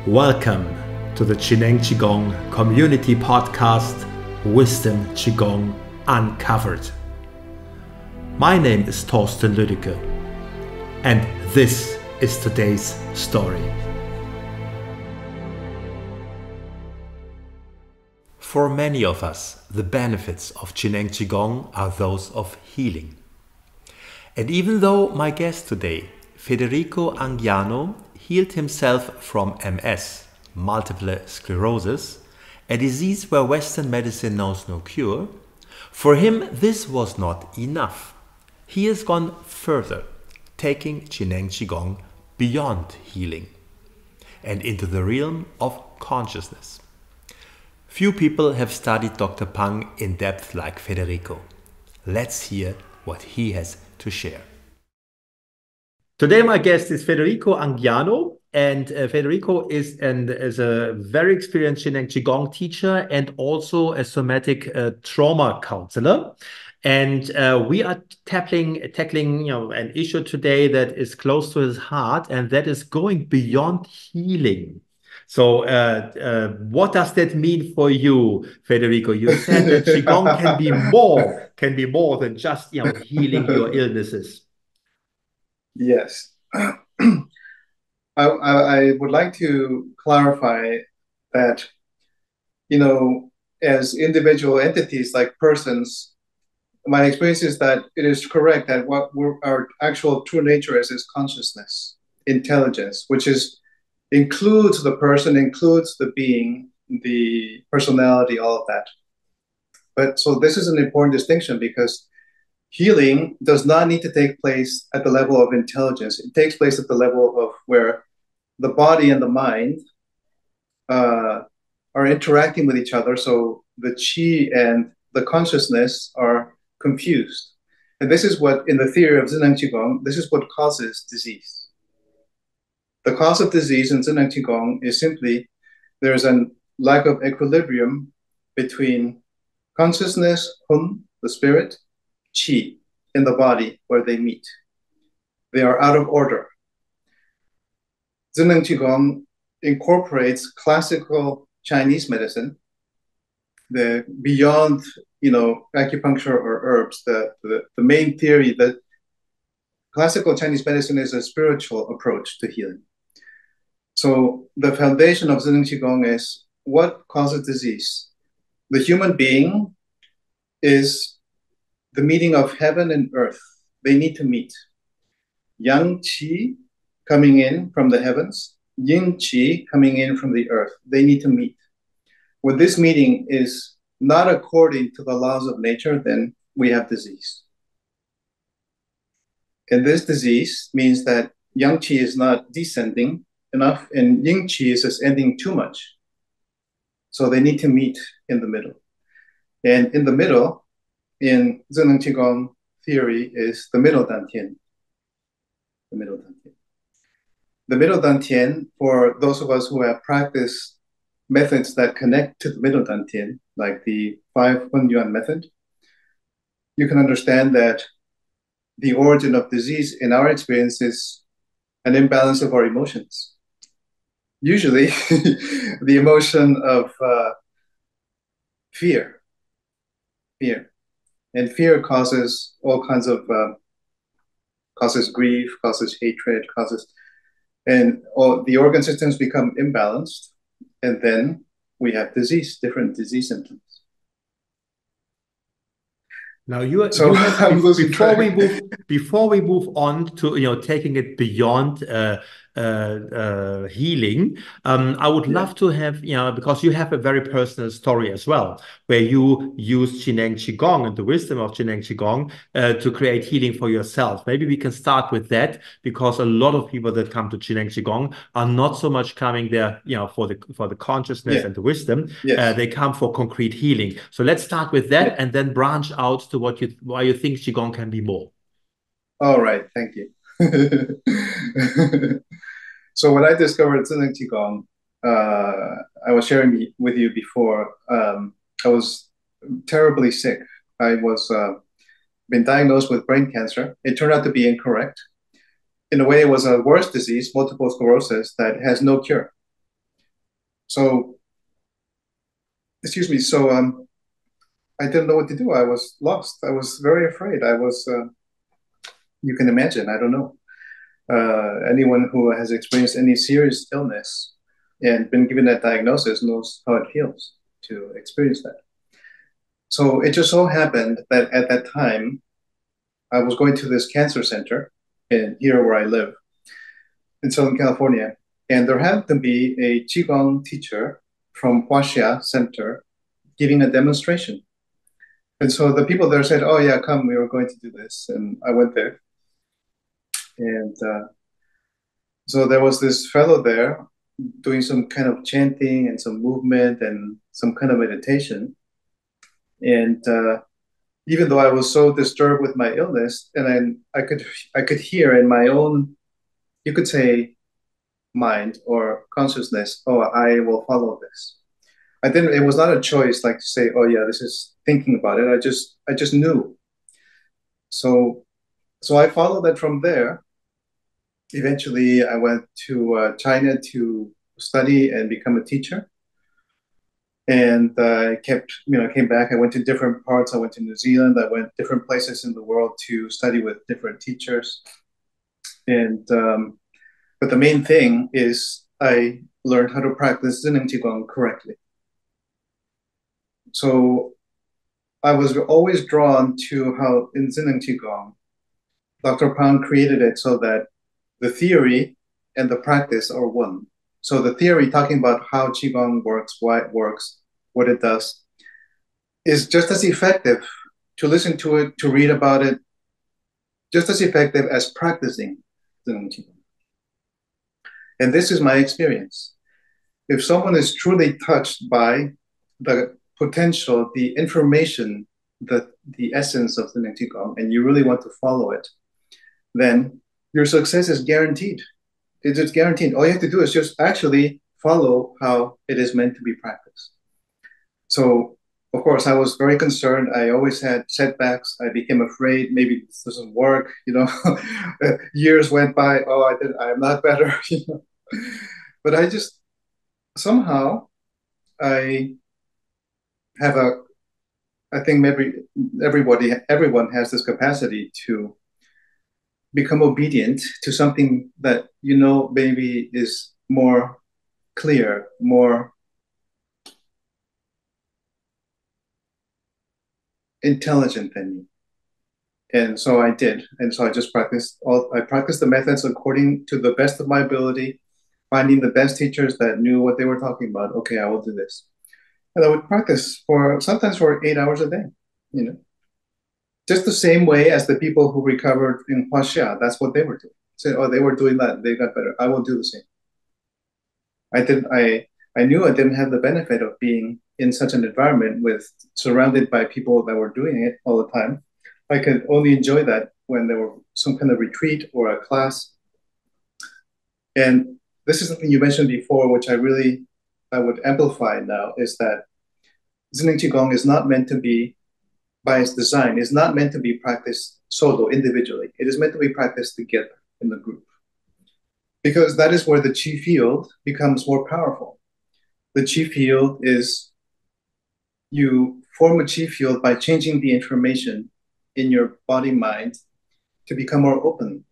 Welcome to the Chineng Qigong Community Podcast, Wisdom Qigong Uncovered. My name is Thorsten Lüdecke, and this is today's story. For many of us, the benefits of Chineng Qigong are those of healing. And even though my guest today, Federico Anguiano, healed himself from MS, multiple sclerosis, a disease where Western medicine knows no cure, for him this was not enough. He has gone further, taking Chineng Qigong beyond healing and into the realm of consciousness. Few people have studied Dr. Pang in depth like Federico. Let's hear what he has to share. Today my guest is Federico Anguiano, and Federico is a very experienced Chineng Qigong teacher and also a somatic trauma counselor. And we are tackling an issue today that is close to his heart, and that is going beyond healing. So what does that mean for you, Federico? You said that Qigong can be more than just healing your illnesses. Yes. I would like to clarify that, as individual entities like persons, my experience is that it is correct that our actual true nature is consciousness, intelligence, which includes the person, includes the being, the personality, all of that. But so this is an important distinction because healing does not need to take place at the level of intelligence. It takes place at the level of where the body and the mind are interacting with each other. So the qi and the consciousness are confused. And this is what, in the theory of Chineng Qigong, this is what causes disease. The cause of disease in Chineng Qigong is simply there's a lack of equilibrium between consciousness, Hun, the spirit, qi in the body where they meet. They are out of order. Chineng Qigong incorporates classical Chinese medicine, the beyond acupuncture or herbs. The main theory that classical Chinese medicine is a spiritual approach to healing. So the foundation of Chineng Qigong is what causes disease. The human being is the meeting of heaven and earth. They need to meet. Yang qi coming in from the heavens, yin qi coming in from the earth. They need to meet. When this meeting is not according to the laws of nature, then we have disease. And this disease means that yang qi is not descending enough and yin qi is ascending too much. So they need to meet in the middle. And in the middle, in Chineng Qigong theory, is the middle dantian. The middle dantian. The middle dantian, for those of us who have practiced methods that connect to the middle dantian, like the 5 Hun Yuan method, you can understand that the origin of disease in our experience is an imbalance of our emotions. Usually, the emotion of fear. And fear causes all kinds of, causes grief, causes hatred, and all the organ systems become imbalanced. And then we have different disease symptoms. Now before we move on to taking it beyond healing, I would love to have because you have a very personal story as well, where you use Chineng Qigong and the wisdom of Chineng Qigong to create healing for yourself. Maybe we can start with that, because a lot of people that come to Chineng Qigong are not so much coming there for the consciousness and the wisdom. Yes. They come for concrete healing. So let's start with that and then branch out to why you think Qigong can be more. All right, thank you. So when I discovered Chineng Qigong, I was sharing with you before, I was terribly sick. I was been diagnosed with brain cancer. It turned out to be incorrect. In a way, it was a worse disease, multiple sclerosis, that has no cure. So, excuse me. So, I didn't know what to do. I was lost. I was very afraid. You can imagine, I don't know. Anyone who has experienced any serious illness and been given that diagnosis knows how it feels to experience that. So it just so happened that at that time, I was going to this cancer center in here where I live in Southern California. And there happened to be a Qigong teacher from Huaxia Center giving a demonstration. And so the people there said, "Oh, yeah, come, we were going to do this." And I went there. And so there was this fellow there doing some kind of chanting and some movement and some kind of meditation. And even though I was so disturbed with my illness, and I could hear in my own, you could say, mind or consciousness, oh, I will follow this. I didn't. It was not a choice, like to say, oh yeah, this is thinking about it. I just knew. So so I followed that from there. Eventually, I went to China to study and become a teacher. And I came back. I went to different parts. I went to New Zealand. I went different places in the world to study with different teachers. And but the main thing is I learned how to practice Zen and Qigong correctly. So I was always drawn to how in Zen and Qigong, Dr. Pang created it so that the theory and the practice are one. So the theory, talking about how Qigong works, why it works, what it does, is just as effective to listen to it, to read about it, just as effective as practicing Zen Qigong. And this is my experience. If someone is truly touched by the potential, the information, the essence of Zen Qigong, and you really want to follow it, then your success is guaranteed. It's just guaranteed. All you have to do is just actually follow how it is meant to be practiced. So, of course, I was very concerned. I always had setbacks. I became afraid maybe this doesn't work. Years went by. Oh, I'm not better. But I just somehow I have I think maybe everyone has this capacity to become obedient to something that maybe is more clear, more intelligent than you. And so I did. And so I practiced the methods according to the best of my ability, finding the best teachers that knew what they were talking about. Okay, I will do this. And I would practice sometimes for 8 hours a day, just the same way as the people who recovered in Huaxia. That's what they were doing. Said, oh, they were doing that. They got better. I will do the same. I knew I didn't have the benefit of being in such an environment surrounded by people that were doing it all the time. I could only enjoy that when there were some kind of retreat or a class. And this is something you mentioned before, which I would amplify now, is that Zen Qigong is not meant to be, by its design, is not meant to be practiced solo, individually. It is meant to be practiced together in the group. Because that is where the Qi field becomes more powerful. The Qi field is, you form a Qi field by changing the information in your body-mind to become more open.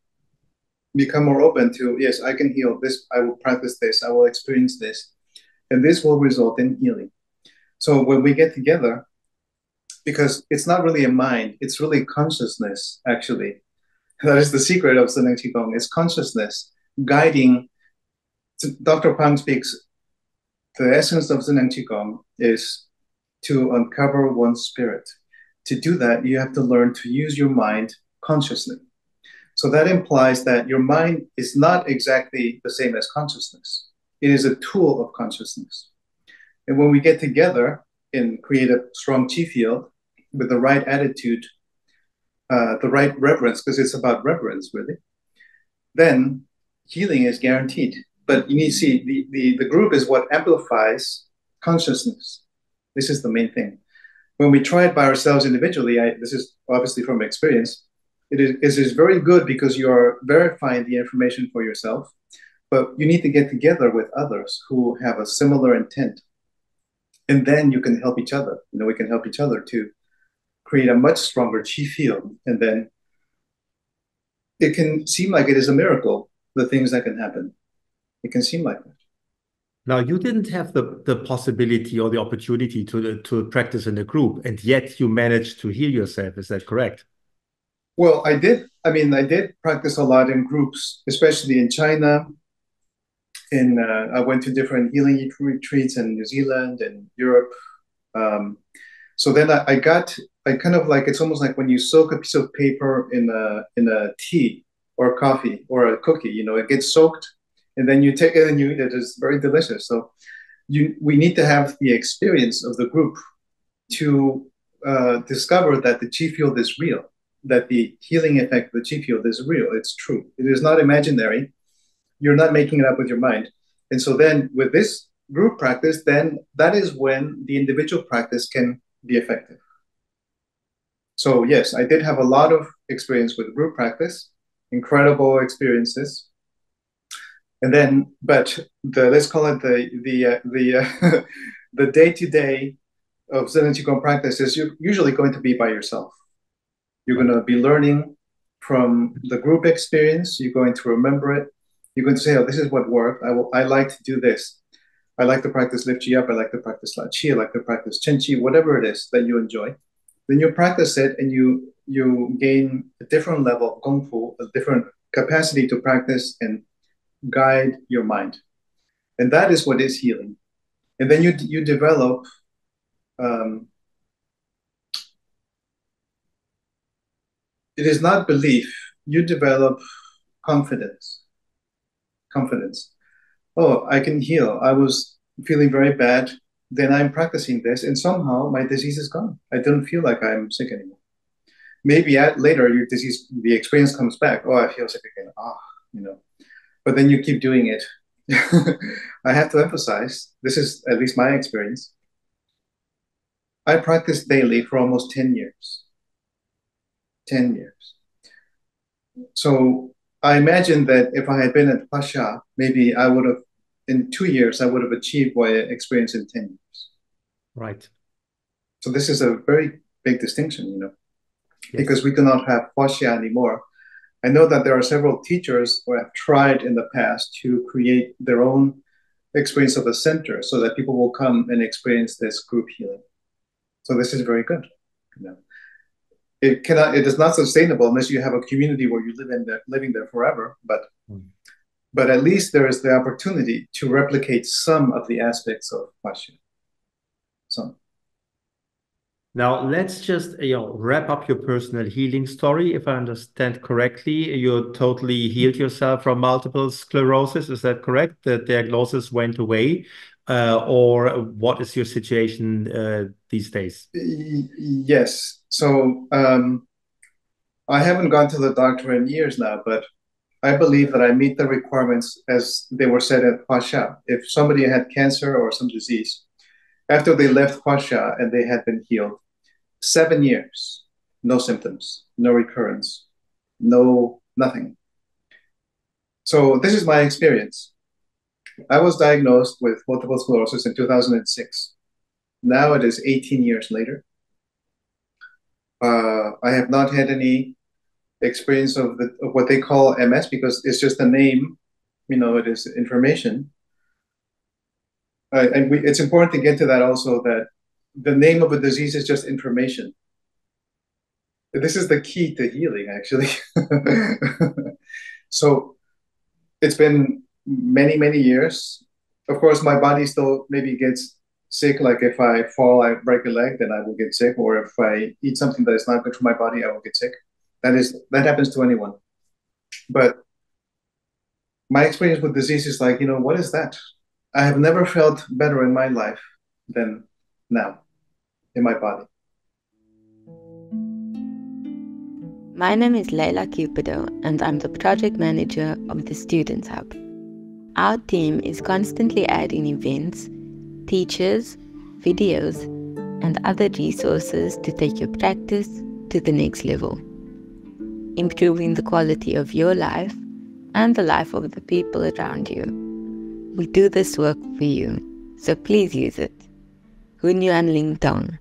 Become more open to, yes, I can heal this, I will practice this, I will experience this. And this will result in healing. So when we get together, because it's not really a mind, it's really consciousness, actually. That is the secret of Zen Qigong. It's consciousness guiding. Dr. Pang speaks, the essence of Zen Qigong is to uncover one's spirit. To do that, you have to learn to use your mind consciously. So that implies that your mind is not exactly the same as consciousness. It is a tool of consciousness. And when we get together and create a strong Qi field with the right attitude, the right reverence, because it's about reverence, really, then healing is guaranteed. But you need to see, the group is what amplifies consciousness. This is the main thing. When we try it by ourselves individually, this is obviously from experience, it is very good because you are verifying the information for yourself. But you need to get together with others who have a similar intent. And then you can help each other. We can help each other to create a much stronger chi field. And then it can seem like it is a miracle, the things that can happen. It can seem like that. Now, you didn't have the possibility or the opportunity to practice in a group, and yet you managed to heal yourself. Is that correct? Well, I did. I did practice a lot in groups, especially in China. I went to different healing retreats in New Zealand and Europe. So then I kind of like, it's almost like when you soak a piece of paper in a tea or coffee or a cookie, it gets soaked and then you take it and you eat it. It's very delicious. So we need to have the experience of the group to discover that the chi field is real, that the healing effect of the chi field is real. It's true. It is not imaginary. You're not making it up with your mind. And so then with this group practice, then that is when the individual practice can be effective. So yes, I did have a lot of experience with group practice, incredible experiences. And then, but let's call it the day-to-day of Zen and Qigong practice is you're usually going to be by yourself. You're going to be learning from the group experience. You're going to remember it. You're going to say, oh, this is what worked. I like to do this. I like to practice lift chi up. I like to practice la chi. I like to practice chen chi, whatever it is that you enjoy. Then you practice it and you gain a different level of gong fu, a different capacity to practice and guide your mind. And that is what is healing. And then you develop it is not belief. You develop confidence. Oh, I can heal. I was feeling very bad. Then I'm practicing this, and somehow my disease is gone. I don't feel like I'm sick anymore. Maybe later the experience comes back. Oh, I feel sick again. But then you keep doing it. I have to emphasize, this is at least my experience. I practiced daily for almost 10 years. 10 years. So I imagine that if I had been at Pasha, maybe in 2 years, I would have achieved what I experienced in 10 years. Right. So this is a very big distinction, yes. Because we cannot have Pasha anymore. I know that there are several teachers who have tried in the past to create their own experience of a center so that people will come and experience this group healing. So this is very good. It is not sustainable unless you have a community where you living there forever. But at least there is the opportunity to replicate some of the aspects of Pasha. Some. Now let's just wrap up your personal healing story. If I understand correctly, you totally healed yourself from multiple sclerosis. Is that correct? The diagnosis went away, or what is your situation these days? Yes. So I haven't gone to the doctor in years now, but I believe that I meet the requirements as they were said at Pasha. If somebody had cancer or some disease, after they left Pasha and they had been healed, 7 years, no symptoms, no recurrence, nothing. So this is my experience. I was diagnosed with multiple sclerosis in 2006. Now it is 18 years later. I have not had any experience of what they call MS because it's just a name, it is information. And it's important to get to that also, that the name of a disease is just information. This is the key to healing, actually. So it's been many, many years. Of course, my body still maybe gets sick. Like if I fall, I break a leg, then I will get sick. Or if I eat something that is not good for my body, I will get sick. That happens to anyone. But my experience with disease is like, what is that? I have never felt better in my life than now in my body. My name is Leila Cupido, and I'm the project manager of the Students Hub. Our team is constantly adding events, teachers, videos, and other resources to take your practice to the next level, improving the quality of your life and the life of the people around you. We do this work for you, so please use it. Hunyuan Ling Tong.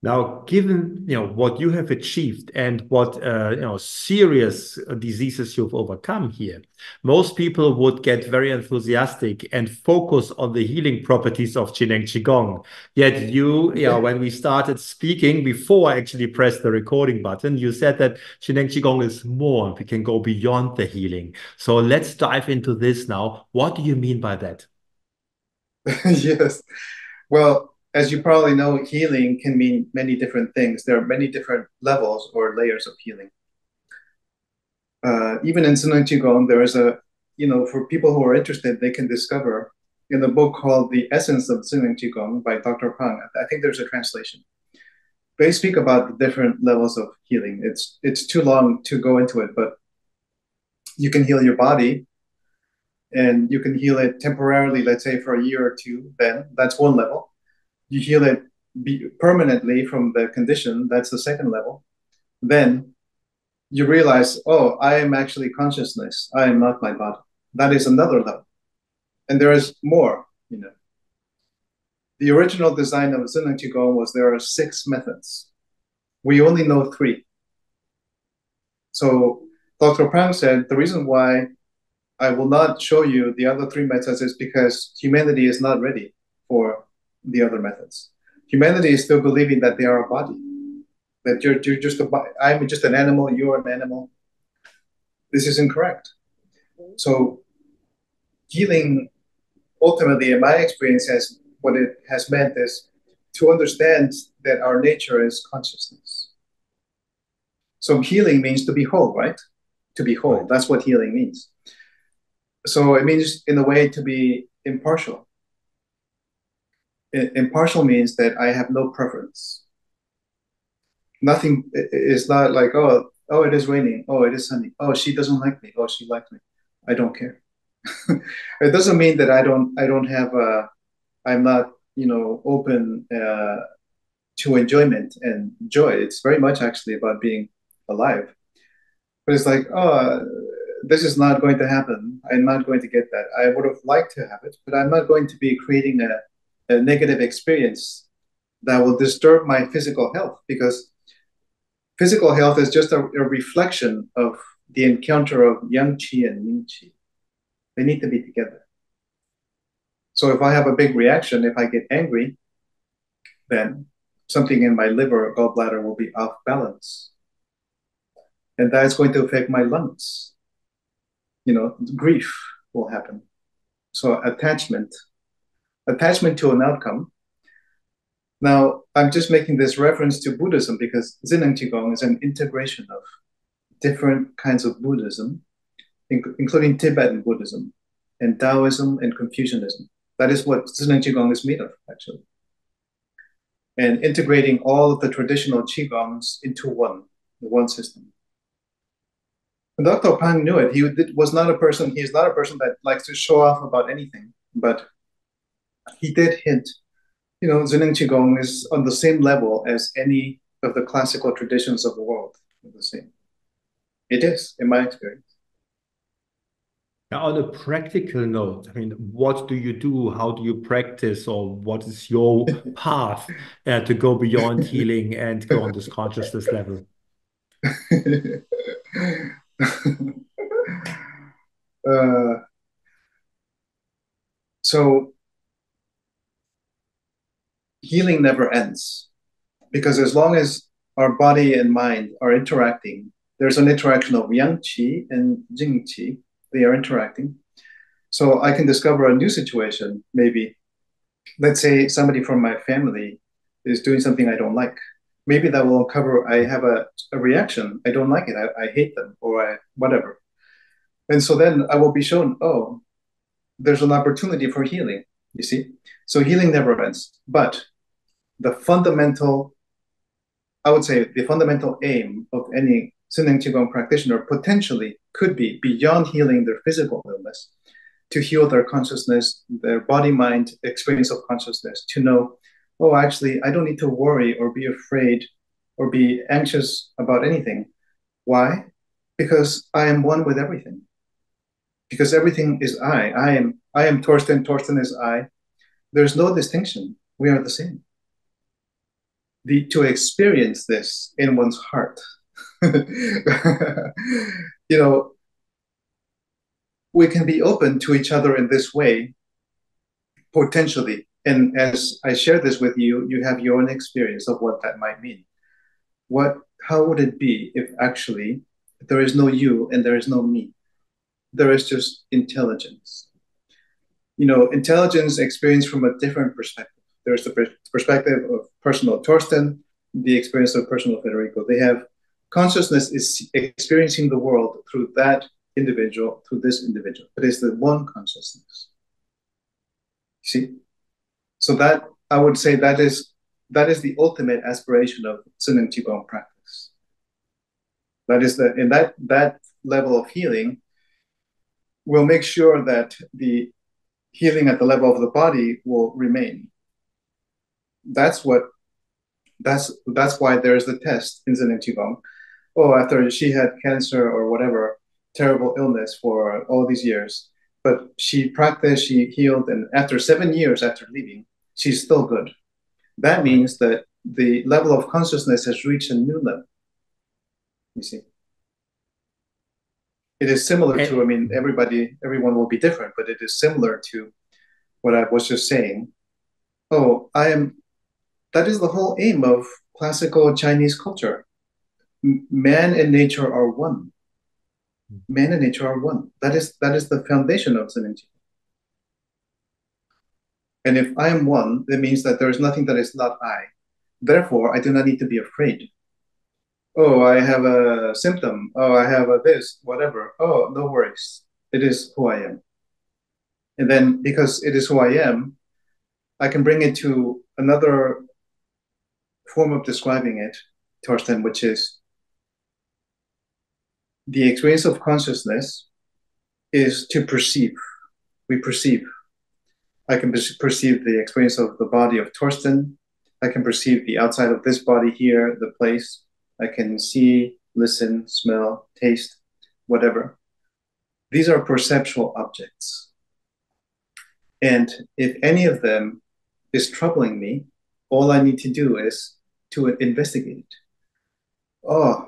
Now, given what you have achieved and what serious diseases you've overcome here, most people would get very enthusiastic and focus on the healing properties of Jineng Qigong. Yet you, when we started speaking, before I actually pressed the recording button, you said that Jineng Qigong is more. We can go beyond the healing. So let's dive into this now. What do you mean by that? Yes. Well, as you probably know, healing can mean many different things. There are many different levels or layers of healing. Even in Zheneng Qigong, there is for people who are interested, they can discover in a book called The Essence of Zheneng Qigong by Dr. Pang. I think there's a translation. They speak about the different levels of healing. It's too long to go into it, but you can heal your body and you can heal it temporarily, let's say for a year or two, then that's one level. You heal it permanently from the condition, that's the second level. Then you realize, oh, I am actually consciousness. I am not my body. That is another level. And there is more, The original design of Zheneng Qigong was there are 6 methods. We only know 3. So Dr. Pang said the reason why I will not show you the other 3 methods is because humanity is not ready for the other methods. Humanity is still believing that they are a body, that you're just a body. I'm just an animal, you're an animal. This is incorrect. So healing, ultimately, in my experience, what it has meant is to understand that our nature is consciousness. So healing means to be whole, right? To be whole. That's what healing means. So it means, in a way, to be impartial. Impartial means that I have no preference. Nothing is not like, oh, it is raining. Oh, it is sunny. Oh, she doesn't like me. Oh, she likes me. I don't care. It doesn't mean that I'm not, open to enjoyment and joy. It's very much actually about being alive. But it's like, oh, this is not going to happen. I'm not going to get that. I would have liked to have it, but I'm not going to be creating a negative experience that will disturb my physical health, because physical health is just a reflection of the encounter of yang qi and yin qi. They need to be together. So if I have a big reaction, if I get angry, then something in my liver or gallbladder will be off balance. And that's going to affect my lungs. Grief will happen. So attachment to an outcome. Now, I'm just making this reference to Buddhism because Zheneng Qigong is an integration of different kinds of Buddhism, including Tibetan Buddhism and Taoism and Confucianism. That is what Zheneng Qigong is made of, actually. And integrating all of the traditional Qigongs into one system. And Dr. Pang knew it. He is not a person that likes to show off about anything, but he did hint, Zheneng Qigong is on the same level as any of the classical traditions of the world. The same. It is, in my experience. Now, on a practical note, what do you do? How do you practice? Or what is your path to go beyond healing and go on this consciousness level? So healing never ends, because as long as our body and mind are interacting, there's an interaction of yang qi and jing qi. They are interacting. So I can discover a new situation. Maybe, let's say somebody from my family is doing something I don't like. Maybe that will uncover, I have a reaction. I don't like it. I hate them, or whatever. And so then I will be shown, oh, there's an opportunity for healing, you see? So healing never ends. But the fundamental aim of any Zheneng Qigong practitioner potentially could be, beyond healing their physical illness, to heal their consciousness, their body-mind experience of consciousness, to know, oh, actually, I don't need to worry or be afraid or be anxious about anything. Why? Because I am one with everything. because everything is I. I am Torsten, Torsten is I. There's no distinction. We are the same. To experience this in one's heart, we can be open to each other in this way, potentially. And as I share this with you, you have your own experience of what that might mean. How would it be if actually there is no you and there is no me? There is just intelligence. Intelligence experienced from a different perspective. There's the perspective of personal Torsten, the experience of personal Federico. They have consciousness is experiencing the world through that individual, through this individual. It is the one consciousness. See? So that I would say that is the ultimate aspiration of Zheneng Qigong practice. That is in that level of healing will make sure that the healing at the level of the body will remain. That's why there's the test in Zheneng Qigong. Oh, after she had cancer or whatever terrible illness for all these years, but she practiced, she healed, and after 7 years after leaving, she's still good. That means that the level of consciousness has reached a new level. You see, it is similar to. I mean, everyone will be different, but it is similar to what I was just saying. Oh, that is the whole aim of classical Chinese culture. Man and nature are one. Man and nature are one. That is the foundation of Zheneng Qigong. And if I am one, that means that there is nothing that is not I. Therefore, I do not need to be afraid. Oh, I have a symptom. Oh, I have a this, whatever. Oh, no worries. It is who I am. And then because it is who I am, I can bring it to another form of describing it, Torsten, which is the experience of consciousness is to perceive. We perceive. I can perceive the experience of the body of Torsten. I can perceive the outside of this body here, the place. I can see, listen, smell, taste, whatever. These are perceptual objects. And if any of them is troubling me, all I need to do is to investigate it. Oh,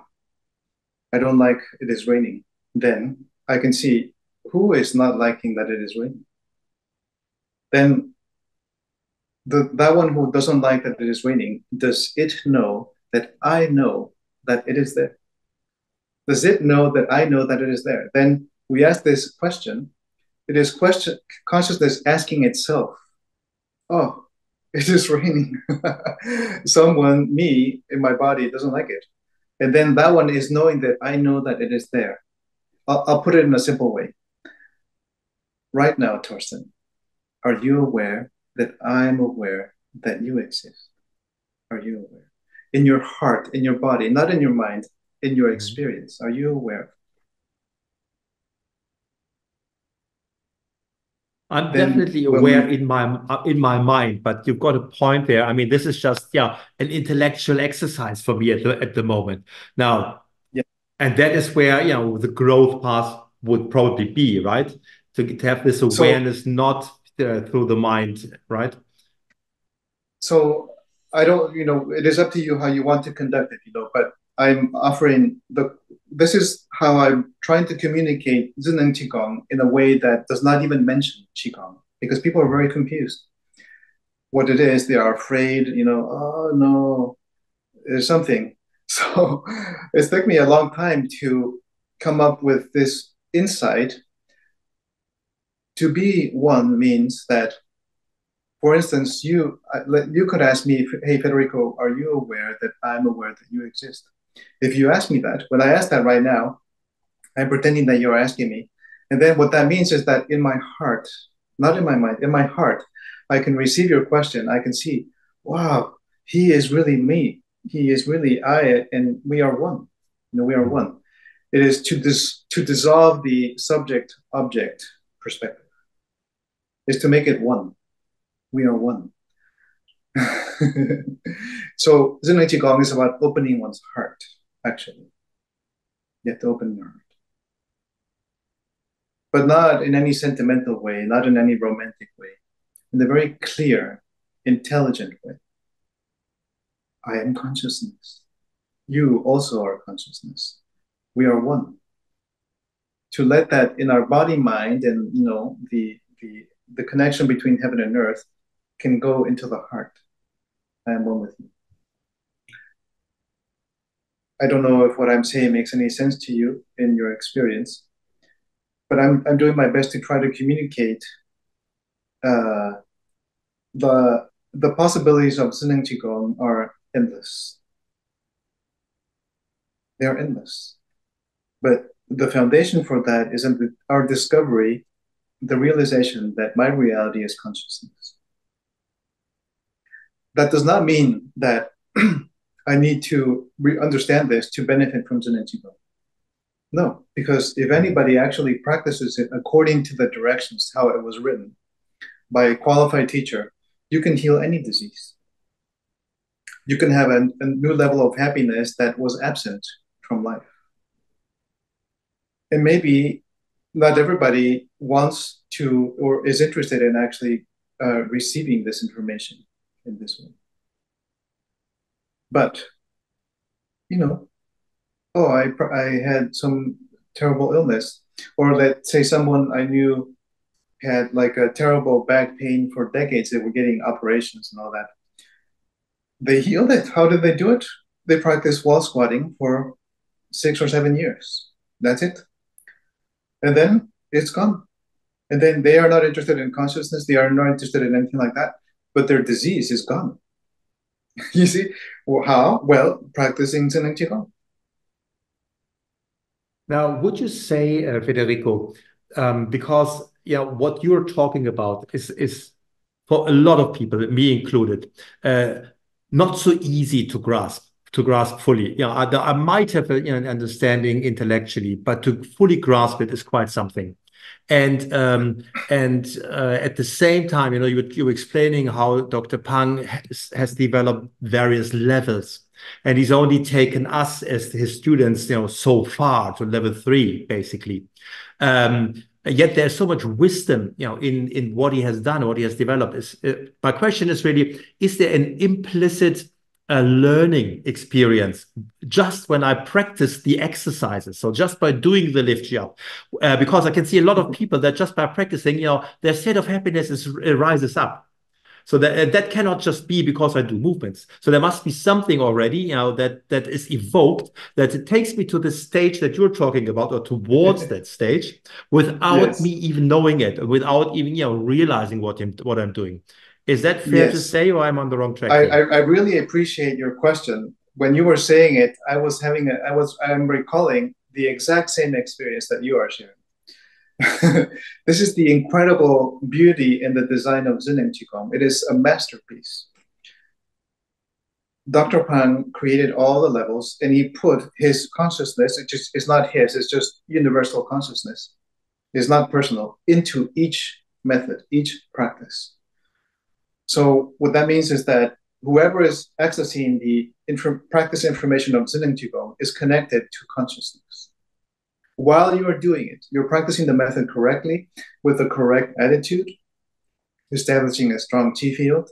I don't like it is raining. Then I can see who is not liking that it is raining. Then that one who doesn't like that it is raining, does it know that I know that it is there? Does it know that I know that it is there? Then we ask this question. It is consciousness asking itself, oh, it is raining. Someone, me, in my body doesn't like it. And then that one is knowing that I know that it is there. I'll put it in a simple way. Right now, Torsten, are you aware that I'm aware that you exist? Are you aware? In your heart, in your body, not in your mind, in your experience, are you aware? I'm definitely aware in my mind, but you've got a point there. I mean, this is just an intellectual exercise for me at the moment now, and that is where the growth path would probably be, right? To have this awareness, not through the mind, right? So I don't, it is up to you how you want to conduct it, but I'm offering this is how I'm trying to communicate Zheneng Qigong in a way that does not even mention Qigong, because people are very confused. What it is, they are afraid, oh no, there's something. So it took me a long time to come up with this insight. To be one means that, for instance, you could ask me, hey, Federico, are you aware that I'm aware that you exist? If you ask me that, when I ask that right now, I'm pretending that you're asking me. And then what that means is that in my heart, not in my mind, in my heart, I can receive your question. I can see, wow, he is really me. He is really I, and we are one. We are one. It is to dissolve the subject-object perspective. Is to make it one. We are one. So Zheneng Qigong is about opening one's heart, actually. You have to open your heart. but not in any sentimental way, not in any romantic way, in a very clear, intelligent way. I am consciousness. You also are consciousness. We are one. To let that in our body, mind, and the connection between heaven and earth can go into the heart. I am one with you. I don't know if what I'm saying makes any sense to you in your experience, but I'm doing my best to try to communicate the possibilities of Zen Qigong are endless. They are endless. But the foundation for that is in our discovery, the realization that my reality is consciousness. That does not mean that I need to understand this to benefit from Zen Qigong. No, because if anybody actually practices it according to the directions, how it was written by a qualified teacher, you can heal any disease. You can have a new level of happiness that was absent from life. And maybe not everybody wants to or is interested in actually receiving this information in this way. But, I had some terrible illness, or let's say someone I knew had like a terrible back pain for decades. They were getting operations and all that. They healed it. How did they do it? They practiced wall squatting for 6 or 7 years. That's it. And then it's gone. And then they are not interested in consciousness. They are not interested in anything like that. But their disease is gone. You see? Well, how? Well, practicing Zen Qigong. Now, would you say, Federico, because what you're talking about is for a lot of people, me included, not so easy to grasp fully. I might have an understanding intellectually, but to fully grasp it is quite something. And at the same time, you were explaining how Dr. Pang has developed various levels, and he's only taken us as his students, so far to level 3, basically. Yet there's so much wisdom, in what he has done, what he has developed. My question is really: is there an implicit learning experience just when I practice the exercises? So just by doing the lift jump, because I can see a lot of people that just by practicing, their state of happiness rises up. So that cannot just be because I do movements. So there must be something already, that is evoked, that it takes me to the stage that you're talking about, or towards that stage, without me even knowing it, without even realizing what I'm doing. Is that fair to say, or I'm on the wrong track? I really appreciate your question. When you were saying it, I'm recalling the exact same experience that you are sharing. This is the incredible beauty in the design of Zen Qigong. It is a masterpiece. Dr. Pang created all the levels, and he put his consciousness, it's not his, it's just universal consciousness. It's not personal, into each method, each practice. So what that means is that whoever is accessing the practice information of Zen Qigong is connected to consciousness. While you are doing it, you're practicing the method correctly, with the correct attitude, establishing a strong chi field.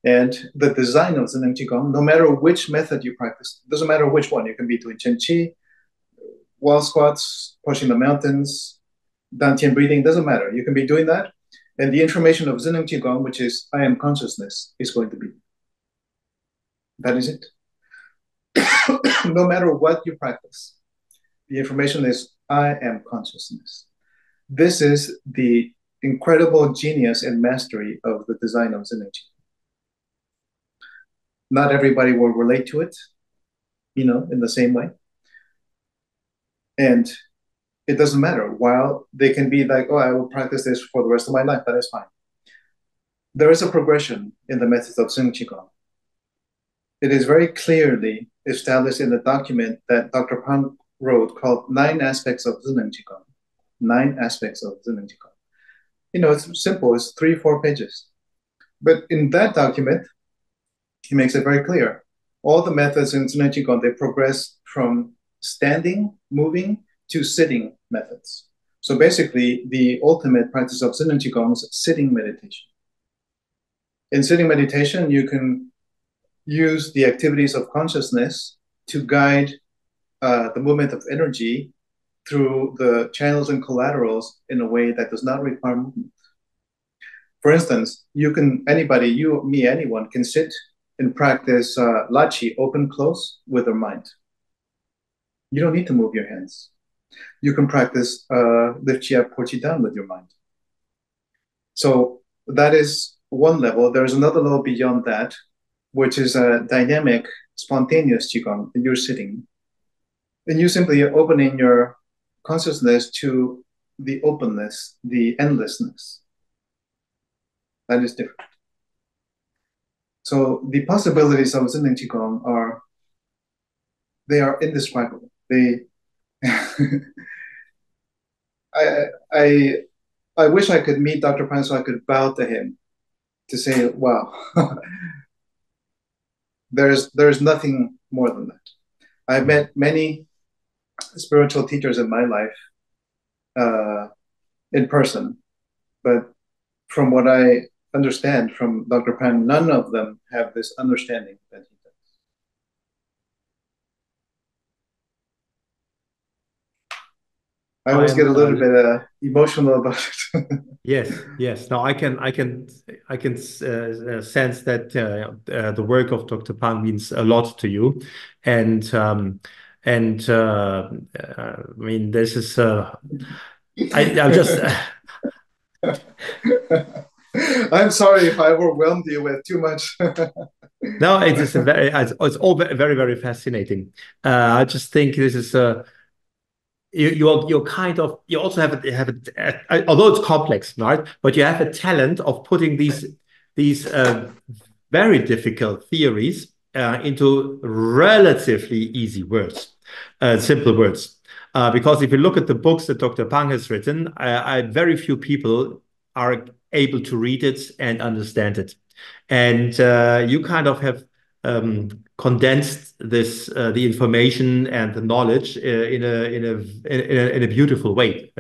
And the design of Zen Qigong, no matter which method you practice, doesn't matter which one, you can be doing Chen Qi, wall squats, pushing the mountains, Dantian breathing, doesn't matter. You can be doing that. And the information of Zen Qigong, which is I am consciousness, is going to be. That is it. No matter what you practice, the information is I am consciousness. This is the incredible genius and mastery of the design of Zen Qigong. Not everybody will relate to it, in the same way. And it doesn't matter. While they can be like, I will practice this for the rest of my life, that is fine. There is a progression in the methods of Zen Qigong. It is very clearly established in the document that Dr. Pang wrote called 9 Aspects of Zen Qigong. 9 Aspects of Zen Qigong. It's simple. It's 3-4 pages. But in that document, he makes it very clear. All the methods in Zen Qigong, they progress from standing, moving, to sitting methods. So basically, the ultimate practice of Zen and Qigong is sitting meditation. In sitting meditation, you can use the activities of consciousness to guide the movement of energy through the channels and collaterals in a way that does not require movement. For instance, anybody, you, me, anyone can sit and practice lachi, open, close, with their mind. You don't need to move your hands. You can practice lift chi up, pour chi down with your mind. So that is one level. There's another level beyond that, which is a dynamic, spontaneous qigong. And you're sitting, and you simply opening your consciousness to the openness, the endlessness. That is different. So the possibilities of Zen and Qigong are indescribable. I wish I could meet Dr. Pan so I could bow to him to say, wow, there's nothing more than that. I've met many spiritual teachers in my life in person, but from what I understand from Dr. Pan, none of them have this understanding that he does. I always get a little bit emotional about it. Yes. No, I can sense that the work of Dr. Pan means a lot to you, and I mean, this is I'm just. I'm sorry if I overwhelmed you with too much. No, it's all very, very fascinating. I just think this is you're kind of, you also have although it's complex, right? But you have a talent of putting these very difficult theories into relatively easy words, simple words. Because if you look at the books that Dr. Pang has written, very few people are able to read it and understand it. And you kind of have condensed this the information and the knowledge in a beautiful way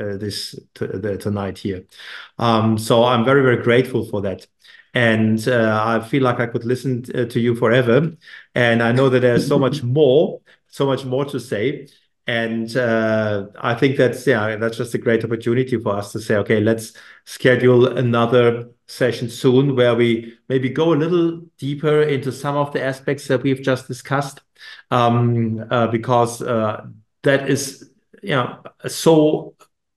tonight here. So I'm very, very grateful for that. And I feel like I could listen to you forever. And I know that there's so much more to say. And I think that's just a great opportunity for us to say, okay, let's schedule another session soon where we maybe go a little deeper into some of the aspects that we've just discussed, because that is so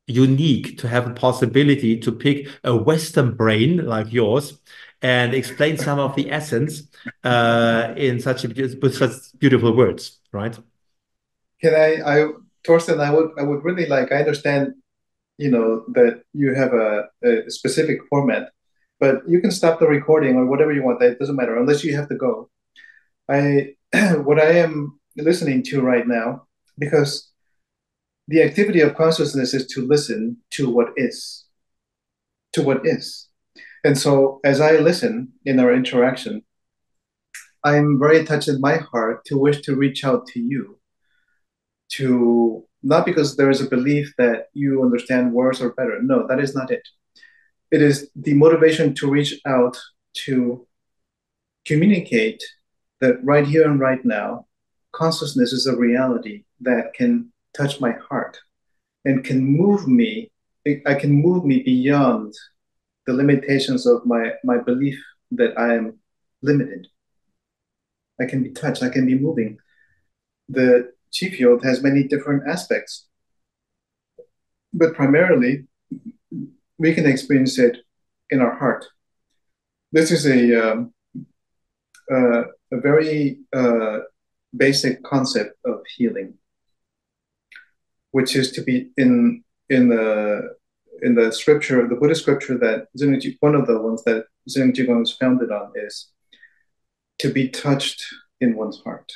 unique to have a possibility to pick a Western brain like yours and explain some of the essence in with such beautiful words, right? Torsten, I would really like, I understand, that you have a specific format, but you can stop the recording or whatever you want. That doesn't matter unless you have to go. What I am listening to right now, because the activity of consciousness is to listen to what is. And so as I listen in our interaction, I'm very touched in my heart to wish to reach out to you, to not because there is a belief that you understand words are better. No, that is not it. It is the motivation to reach out to communicate that right here and right now, consciousness is a reality that can touch my heart and can move me. I can move me beyond the limitations of my belief that I am limited. I can be touched. I can be moving. The Qi field has many different aspects, but primarily we can experience it in our heart. This is a very basic concept of healing, which is to be in the scripture, the Buddhist scripture that one of the ones that Zen Qigong is founded on is to be touched in one's heart.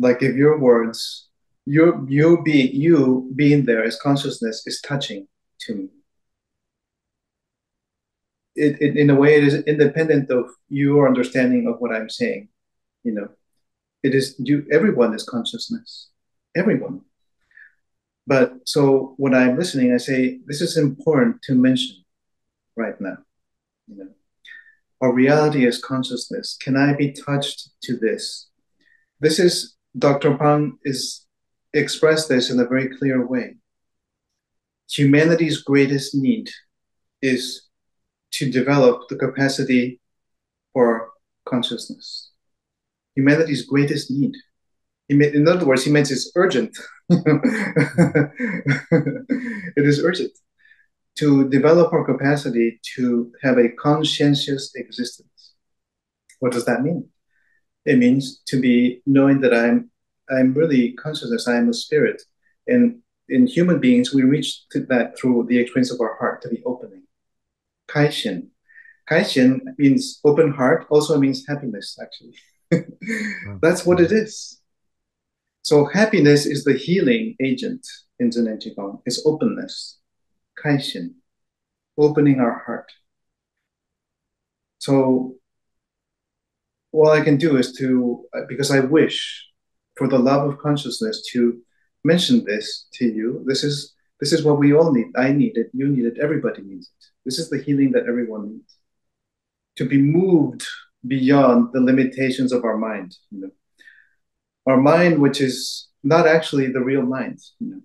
Like if your words, you being there as consciousness is touching to me. It in a way it is independent of your understanding of what I'm saying. It is everyone is consciousness. Everyone. But so when I'm listening, I say, this is important to mention right now. You know, our reality is consciousness. Can I be touched to this? This is, Dr. Pang is expressed this in a very clear way. Humanity's greatest need is to develop the capacity for consciousness. Humanity's greatest need. In other words, he meant it's urgent. It is urgent to develop our capacity to have a conscientious existence. What does that mean? It means to be knowing that I'm really consciousness, I'm a spirit. And in human beings, we reach to that through the experience of our heart, to be opening. Kaishin. Kaishin means open heart, also means happiness, actually. That's what it is. So happiness is the healing agent in Zen and Qigong. It's openness, kaishin, opening our heart. So all I can do is to, because I wish for the love of consciousness to mention this to you. This is what we all need. I need it, you need it, everybody needs it. This is the healing that everyone needs. To be moved beyond the limitations of our mind. You know? Our mind, which is not actually the real mind. You know?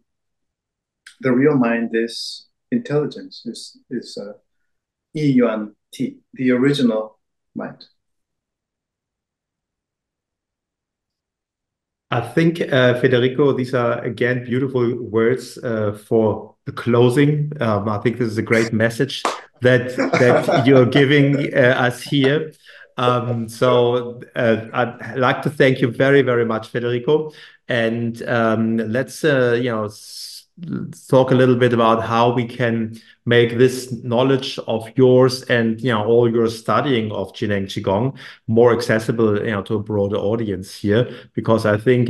The real mind is intelligence, is Yi Yuan Ti, the original mind. I think, Federico, these are again beautiful words for the closing. I think this is a great message that you're giving us here. So I'd like to thank you very, very much, Federico. And let's talk a little bit about how we can make this knowledge of yours and all your studying of Jin Qigong more accessible to a broader audience here, because I think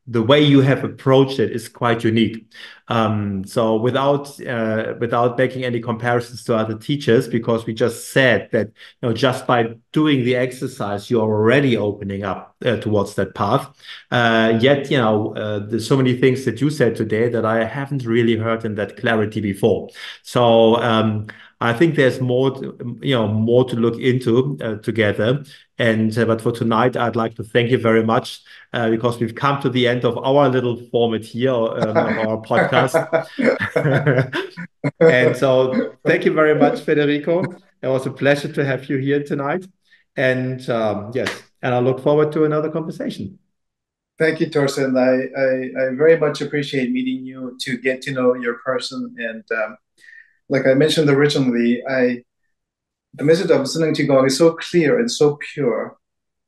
the way you have approached it is quite unique. So without making any comparisons to other teachers, because we just said that just by doing the exercise you're already opening up towards that path. Yet there's so many things that you said today that I haven't really heard in that clarity before. So I think there's more to look into together. And but for tonight, I'd like to thank you very much because we've come to the end of our little format here of our podcast. And so thank you very much, Federico. It was a pleasure to have you here tonight. And yes, and I look forward to another conversation. Thank you, Torsten. I very much appreciate meeting you, to get to know your person. And like I mentioned originally, the message of Zen and Qigong is so clear and so pure.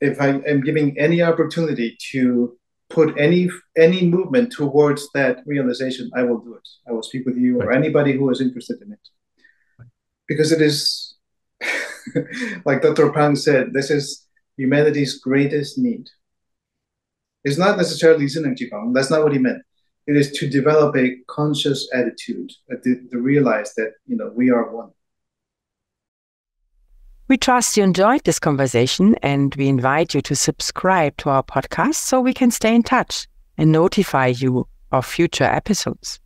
If I am giving any opportunity to put any movement towards that realization, I will do it. I will speak with you or anybody who is interested in it. Because it is, like Dr. Pang said, this is humanity's greatest need. It's not necessarily Zen and Qigong. That's not what he meant. It is to develop a conscious attitude, to realize that we are one. We trust you enjoyed this conversation, and we invite you to subscribe to our podcast so we can stay in touch and notify you of future episodes.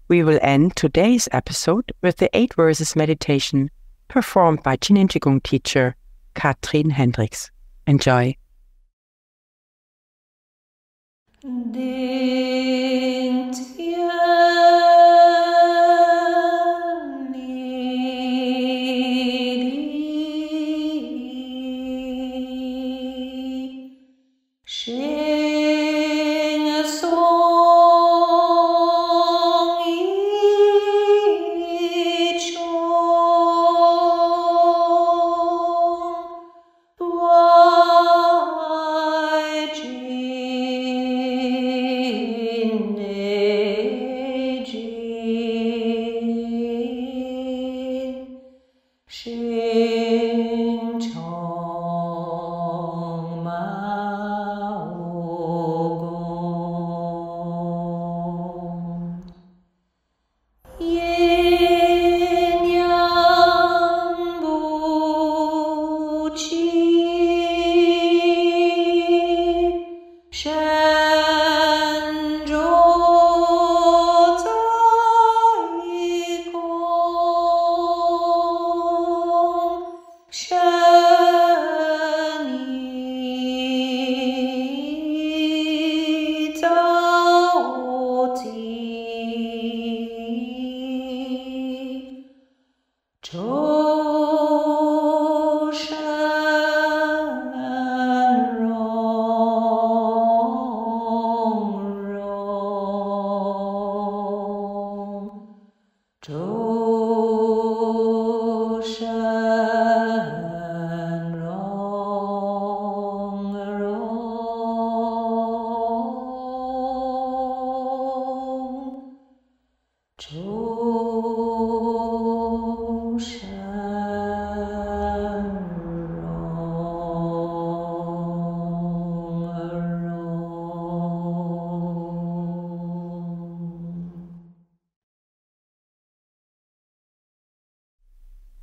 We will end today's episode with the 8 verses meditation performed by Jin and Qigong teacher Katrin Hendricks. Enjoy. Shen Zhong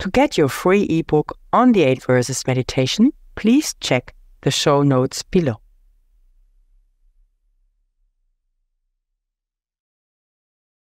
To get your free ebook on the 8 Verses meditation, please check the show notes below.